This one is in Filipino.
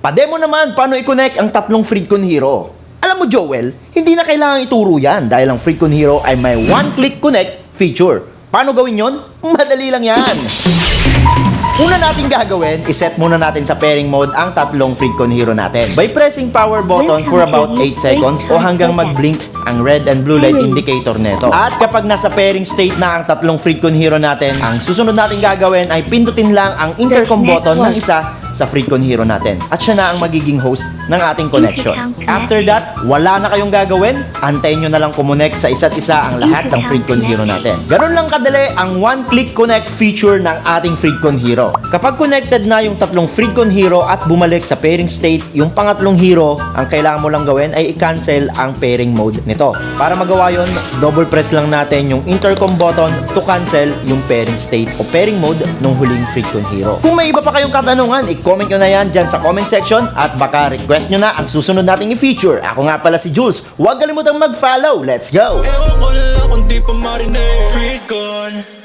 Pa-demo naman paano i-connect ang tatlong Freecon Hero. Alam mo Joel, hindi na kailangang ituro yan dahil ang Freecon Hero ay may one-click connect feature. Paano gawin yon? Madali lang yan. Una natin gagawin, iset muna natin sa pairing mode ang tatlong Freecon Hero natin. By pressing power button for about 8 seconds o hanggang mag-blink ang red and blue light indicator neto. At kapag nasa pairing state na ang tatlong Freecon Hero natin, ang susunod natin gagawin ay pindutin lang ang intercom button ng isa sa Freecon Hero natin. At siya na ang magiging host ng ating connection. After that, wala na kayong gagawin. Antayin nyo na lang kumonect sa isa't isa ang lahat ng Freecon Hero natin. Ganun lang kadali ang one-click connect feature ng ating Freecon Hero. Kapag connected na yung tatlong Freecon Hero at bumalik sa pairing state, yung pangatlong hero, ang kailangan mo lang gawin ay i-cancel ang pairing mode nito. Para magawa yon, double press lang natin yung intercom button to cancel yung pairing state o pairing mode ng huling Freecon Hero. Kung may iba pa kayong katanungan, i-comment nyo na yan dyan sa comment section at baka request nyo na ang susunod nating i-feature. Ako nga pala si Jules. Huwag kalimutang mag-follow. Let's go! Ewan ko na lang kung di pa marinig Freecon